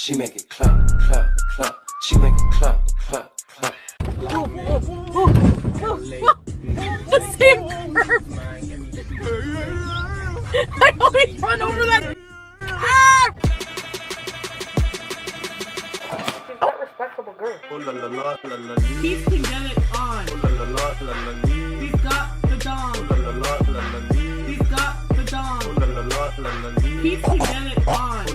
She make it clap, clap, clap. She make it clap, clap, clap. The same curve. I always run over that. Ah! She's that respectable girl. He can get it on. He's got the dong. He's got the dong. He can get it on.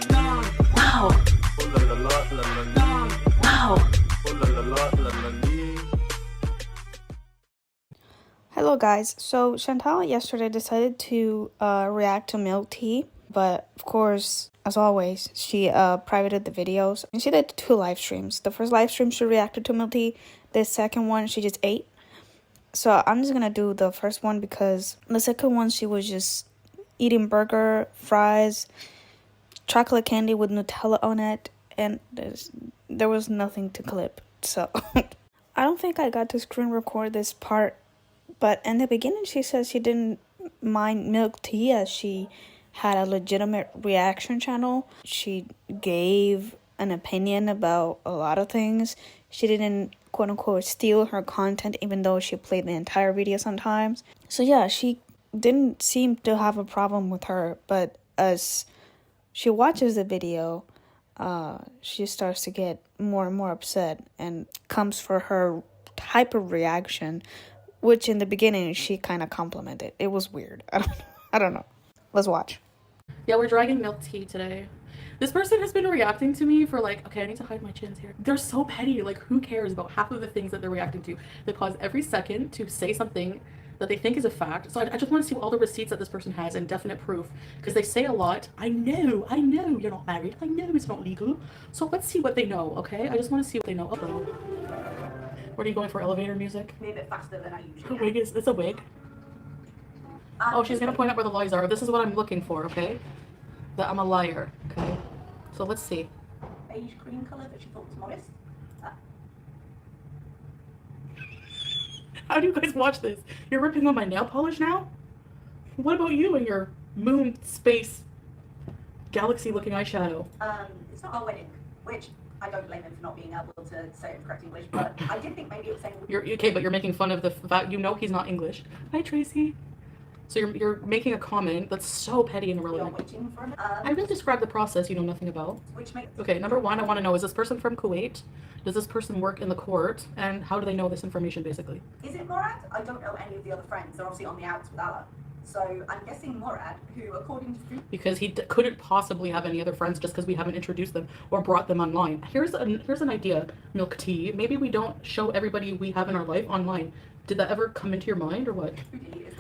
Dong. Wow. Dong. Wow. Hello guys, so Chantal yesterday decided to react to MilkTea, but of course, as always, she privated the videos, and she did 2 live streams. The first live stream she reacted to MilkTea, the second one she just ate. So I'm just gonna do the first one because the second one she was just eating burger, fries, chocolate candy with Nutella on it, and there was nothing to clip. So I don't think I got to screen record this part. But in the beginning, she says she didn't mind MilkTea as she had a legitimate reaction channel. She gave an opinion about a lot of things. She didn't, quote unquote, steal her content, even though she played the entire video sometimes. So yeah, she didn't seem to have a problem with her. But as she watches the video, she starts to get more and more upset and comes for her type of reaction, which in the beginning she kind of complimented. It was weird. I don't know. Let's watch. Yeah, we're dragging MilkTea today. This person has been reacting to me for like, okay, I need to hide my chins here. They're so petty. Like, who cares about half of the things that they're reacting to? They pause every second to say something that they think is a fact. So I just want to see all the receipts that this person has and definite proof, because they say a lot. I know you're not married. I know it's not legal. So let's see what they know, okay? I just want to see what they know. What are you going for, elevator music? Maybe a bit faster than I usually Her wig is, it's a wig. Oh, she's gonna point out where the lies are. This is what I'm looking for, okay? That I'm a liar, okay? So let's see. Beige cream colour that she thought was modest. How do you guys watch this? You're ripping on my nail polish now? What about you and your moon, space, galaxy looking eyeshadow? It's not our wedding, which I don't blame him for not being able to say it in correct English, but I did think maybe it was saying... You're okay, but you're making fun of the fact you know he's not English. Hi, Tracy. So you're making a comment that's so petty and irrelevant. You're waiting for him. I will describe the process you know nothing about. Which makes... Okay, number one, I want to know, is this person from Kuwait? Does this person work in the court? And how do they know this information, basically? Is it Murad? I don't know any of the other friends. They're obviously on the outs with Allah. So I'm guessing Murad, who according to Foodie... Because he couldn't possibly have any other friends just because we haven't introduced them or brought them online. Here's an idea, MilkTea. Maybe we don't show everybody we have in our life online. Did that ever come into your mind or what?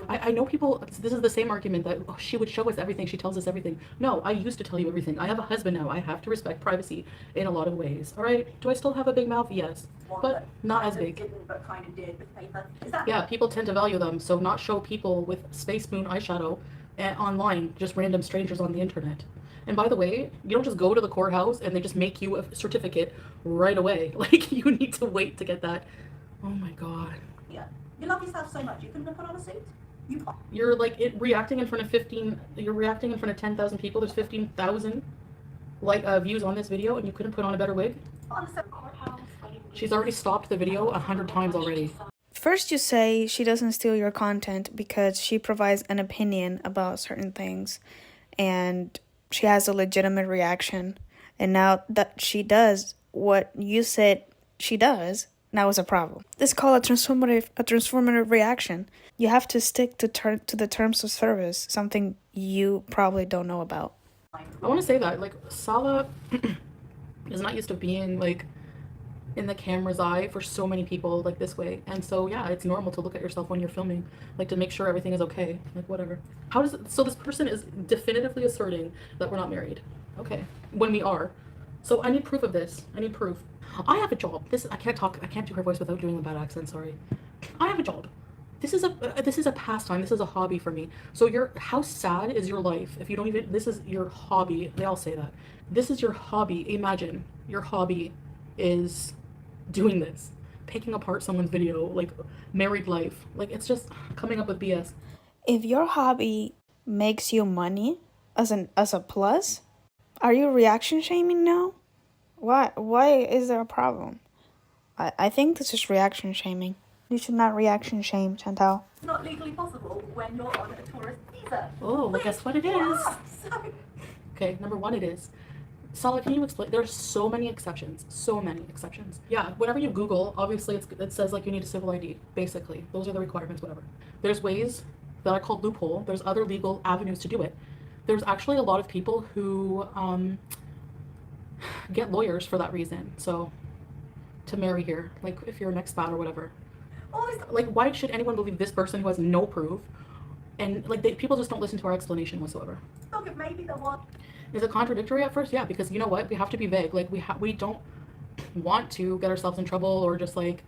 I know people, this is the same argument that, oh, she would show us everything, she tells us everything. No, I used to tell you everything. I have a husband now. I have to respect privacy in a lot of ways. All right? Do I still have a big mouth? Yes. But not as big. Didn't, but kind of did with paper. Is that... Yeah, people tend to value them, so not show people with Space Moon eyeshadow online, just random strangers on the internet. And by the way, you don't just go to the courthouse and they just make you a certificate right away. Like, you need to wait to get that. Oh my god. Yeah. You love yourself so much, you couldn't have put on a suit? You're like reacting in front of 10,000 people. There's 15,000 views on this video, and you couldn't put on a better wig? She's already stopped the video 100 times already. First you say she doesn't steal your content because she provides an opinion about certain things, and she has a legitimate reaction. And now that she does what you said she does, now is a problem. This is called a transformative reaction. You have to stick to the terms of service, something you probably don't know about. I want to say that, like, Salah is not used to being, like, in the camera's eye for so many people, like, this way. And so, yeah, it's normal to look at yourself when you're filming, like, to make sure everything is okay, like, whatever. So this person is definitively asserting that we're not married. Okay, when we are. So I need proof of this. I need proof. I have a job. I can't do her voice without doing a bad accent, sorry. I have a job. This is a pastime. This is a hobby for me. So how sad is your life if you don't even, this is your hobby. They all say that. This is your hobby. Imagine your hobby is doing this, picking apart someone's video, like married life. Like, it's just coming up with BS. If your hobby makes you money as a plus, Are you reaction shaming now? Why is there a problem? I think this is reaction shaming. You should not reaction shame, Chantal. It's not legally possible when you're on a tourist visa. Oh, well, guess what it is? Yeah, so Okay, number one, it is. Sala, can you explain? There's so many exceptions. So many exceptions. Yeah, whenever you Google, obviously it says like you need a civil ID, basically. Those are the requirements, whatever. There's ways that are called loophole. There's other legal avenues to do it. There's actually a lot of people who get lawyers for that reason. So, to marry here, like if you're an expat or whatever. all this Like, why should anyone believe this person who has no proof? And like, people just don't listen to our explanation whatsoever. talk of maybe the one. Is it contradictory at first? Yeah, because you know what? We have to be vague. Like, we don't want to get ourselves in trouble or just like,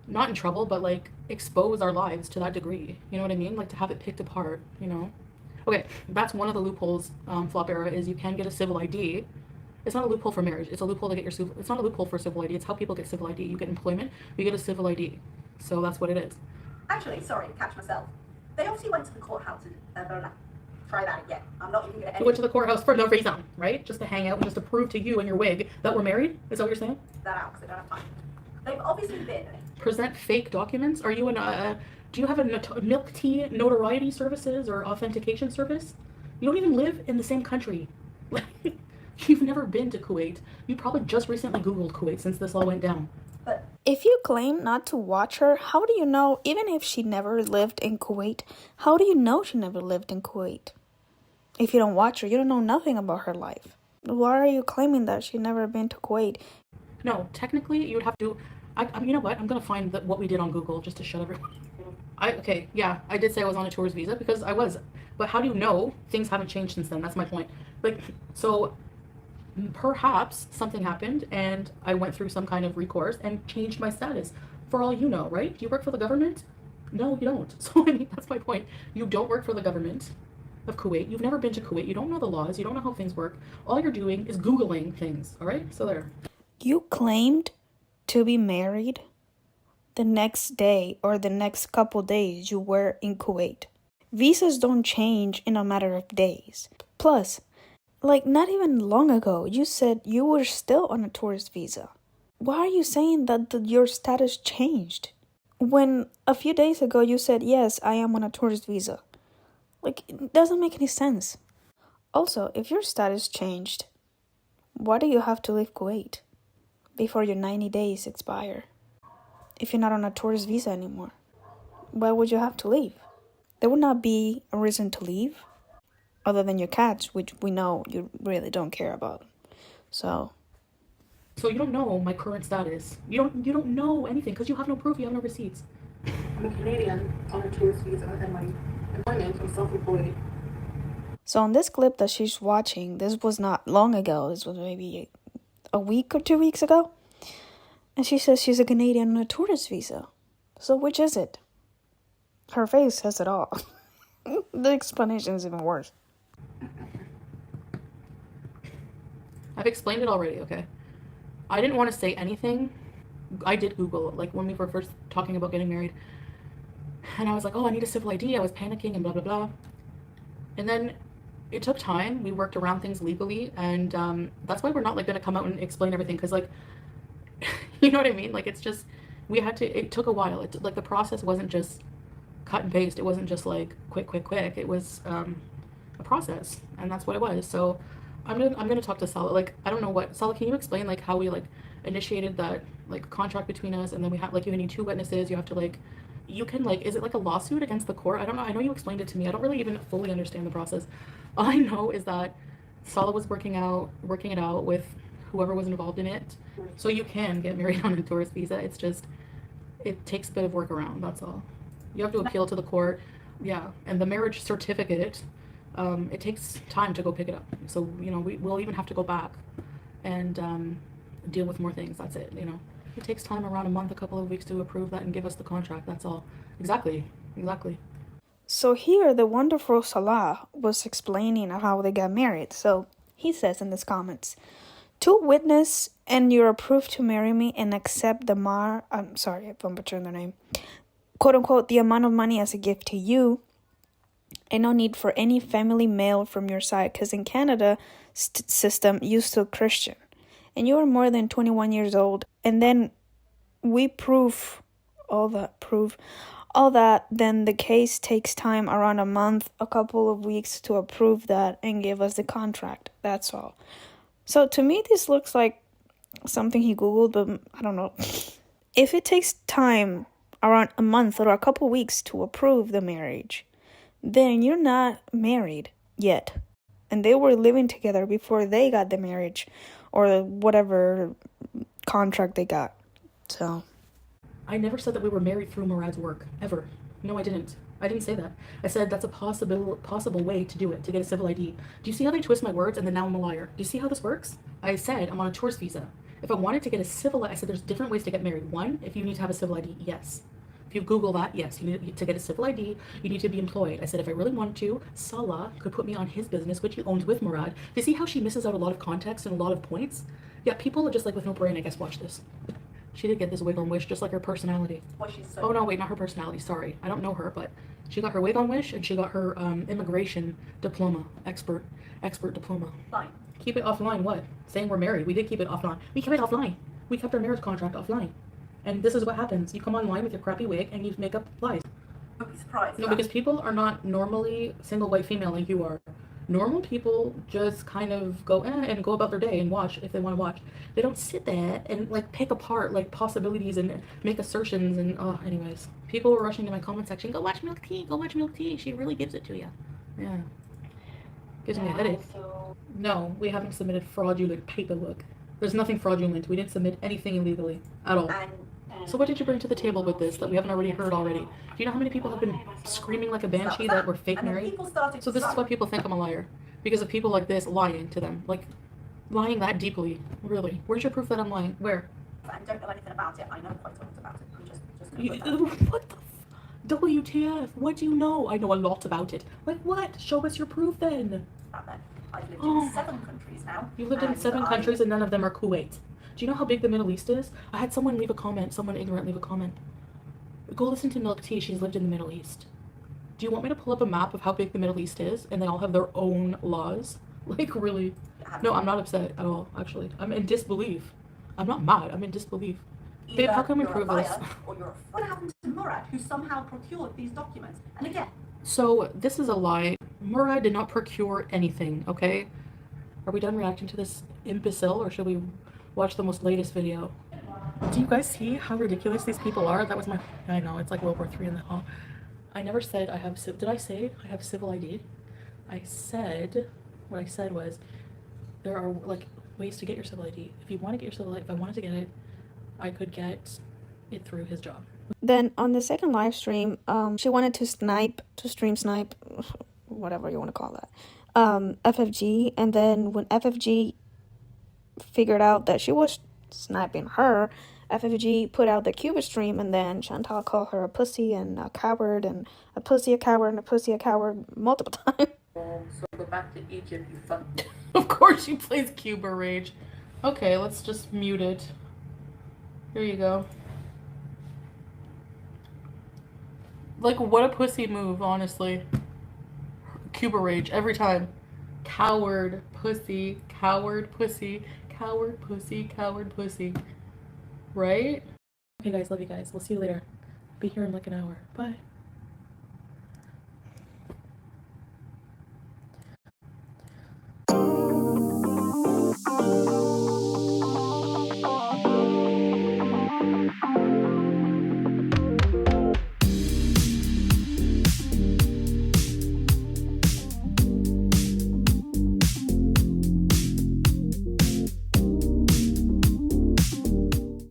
not in trouble, but like expose our lives to that degree. You know what I mean? Like to have it picked apart, you know? Okay, that's one of the loopholes, Flop Era, is you can get a civil ID. It's not a loophole for marriage. It's a loophole to get your civil, it's not a loophole for civil ID. It's how people get civil ID. You get employment, you get a civil ID. So that's what it is. Actually, sorry, catch myself. They obviously went to the courthouse and try that again. I'm not even going to. You went to the courthouse for no reason, right? Just to hang out and just to prove to you and your wig that we're married? Is that what you're saying? That out because I don't have time. They've obviously been. Present fake documents? Are you do you have a MilkTea notoriety services or authentication service? You don't even live in the same country. You've never been to Kuwait. You probably just recently Googled Kuwait since this all went down. But If you claim not to watch her, how do you know, even if she never lived in Kuwait, how do you know she never lived in Kuwait? If you don't watch her, you don't know nothing about her life. Why are you claiming that she never been to Kuwait? No, technically you would have to. You know what? I'm gonna find what we did on Google just to shut everyone. Okay, yeah, I did say I was on a tourist visa because I was. But how do you know things haven't changed since then? That's my point. Like, so perhaps something happened and I went through some kind of recourse and changed my status. For all you know, right? Do you work for the government? No, you don't. So I mean, that's my point. You don't work for the government of Kuwait. You've never been to Kuwait. You don't know the laws. You don't know how things work. All you're doing is Googling things. All right? So there. You claimed to be married the next day or the next couple days you were in Kuwait. Visas don't change in a matter of days. Plus, like not even long ago, you said you were still on a tourist visa. Why are you saying that your status changed? When a few days ago you said, yes, I am on a tourist visa. Like, it doesn't make any sense. Also, if your status changed, why do you have to leave Kuwait before your 90 days expire? If you're not on a tourist visa anymore, why would you have to leave? There would not be a reason to leave other than your cats, which we know you really don't care about. So you don't know my current status. You don't know anything because you have no proof. You have no receipts. I'm a Canadian on a tourist visa and my employment, I'm self-employed. So on this clip that she's watching, this was not long ago. This was maybe a week or 2 weeks ago. And she says she's a Canadian on a tourist visa. So which is it? Her face says it all. The explanation is even worse. I've explained it already, okay? I didn't want to say anything. I did Google, like when we were first talking about getting married. And I was like, oh, I need a civil ID. I was panicking and blah, blah, blah. And then it took time. We worked around things legally. And that's why we're not like going to come out and explain everything. Because like, you know what I mean? Like it's just, it took a while. Like the process wasn't just cut and paste. It wasn't just like quick. It was a process. And that's what it was. So I'm gonna talk to Sala. Like, I don't know what, Sala, can you explain like how we like initiated that like contract between us, and then we have like, you need 2 witnesses, you have to like, you can like, is it like a lawsuit against the court? I don't know. I know you explained it to me. I don't really even fully understand the process. All I know is that Sala was working it out with whoever was involved in it. So you can get married on a tourist visa. It's just, it takes a bit of work around, that's all. You have to appeal to the court. Yeah, and the marriage certificate, it takes time to go pick it up. So, you know, we'll even have to go back and deal with more things. That's it, you know. It takes time, around a month, a couple of weeks to approve that and give us the contract. That's all. Exactly. So here, the wonderful Salah was explaining how they got married. So he says in his comments, 2 witness and you're approved to marry me and accept the I'm sorry if I'm butchering their name, quote unquote, the amount of money as a gift to you. and no need for any family mail from your side, because in Canada system you're still Christian and you are more than 21 years old, and then we prove all that, then the case takes time, around a month, a couple of weeks to approve that and give us the contract. That's all. So to me, this looks like something he Googled, but I don't know. If it takes time, around a month or a couple of weeks to approve the marriage, then you're not married yet. And they were living together before they got the marriage or whatever contract they got. So I never said that we were married through Murad's work, ever. No, I didn't. I didn't say that. I said that's a possible way to do it, to get a civil ID. Do you see how they twist my words and then now I'm a liar? Do you see how this works? I said I'm on a tourist visa. If I wanted to get a civil, I said there's different ways to get married. One, if you need to have a civil ID, yes. If you Google that, yes, you need to get a civil ID, you need to be employed. I said if I really wanted to, Salah could put me on his business, which he owns with Murad. Do you see how she misses out a lot of context and a lot of points? Yeah, people are just like with no brain, I guess, watch this. She did get this wig on Wish, just like her personality. Well, she's so Oh no, wait, not her personality, sorry. I don't know her, but she got her wig on Wish and she got her immigration diploma, expert diploma. fine. Keep it offline, what? Saying we're married. We did keep it offline. We kept it offline. We kept our marriage contract offline. And this is what happens. You come online with your crappy wig and you make up lies. Don't be surprised. No, because people are not normally single white female like you are. Normal people just kind of go and go about their day and watch if they want to watch. They don't sit there and like pick apart like possibilities and make assertions and anyways. People were rushing to my comment section. Go watch MilkTea. Go watch MilkTea. She really gives it to you. Yeah. Gives me a headache. No, we haven't submitted fraudulent paperwork. There's nothing fraudulent. We didn't submit anything illegally at all. So what did you bring to the table with this that we haven't already heard already? Do you know how many people have been screaming like a banshee that we're fake married? So this is why people think I'm a liar. Because of people like this lying to them. Like, lying that deeply. Really. Where's your proof that I'm lying? Where? I don't know anything about it. I know quite a lot about it. I'm just gonna put that. What the WTF? What do you know? I know a lot about it. Like what? Show us your proof then. I've lived in 7 countries now. You lived in 7 countries and none of them are Kuwait. Do you know how big the Middle East is? I had someone leave a comment, someone ignorant leave a comment. Go listen to MilkTea, she's lived in the Middle East. Do you want me to pull up a map of how big the Middle East is and they all have their own laws? Like really? No, I'm not upset at all, actually. I'm in disbelief. I'm not mad, I'm in disbelief. Babe, how can we prove this? Or you're what happened to Murad, who somehow procured these documents? And again, so this is a lie. Murad did not procure anything, okay? Are we done reacting to this imbecile or should we watch the most latest video? Do you guys see how ridiculous these people are? That was my, I know, it's like World War III in the hall. I never said I have, did I say I have civil ID? I said, what I said was, there are like ways to get your civil ID. If you want to get your civil ID, if I wanted to get it, I could get it through his job. Then on the second live stream, she wanted to stream snipe, whatever you want to call that, FFG. And then when FFG figured out that she was sniping her, FFG put out the Cuba stream, and then Chantal called her a pussy and a coward and a pussy a coward and a pussy a coward multiple times. So go back to Egypt, you fuck. Of course she plays Cuba Rage. Okay, let's just mute it. Here you go. Like, what a pussy move, honestly. Cuba Rage, every time. Coward, pussy, coward, pussy, coward, pussy, coward, pussy. Right? Okay, guys, love you guys. We'll see you later. Be here in like an hour. Bye.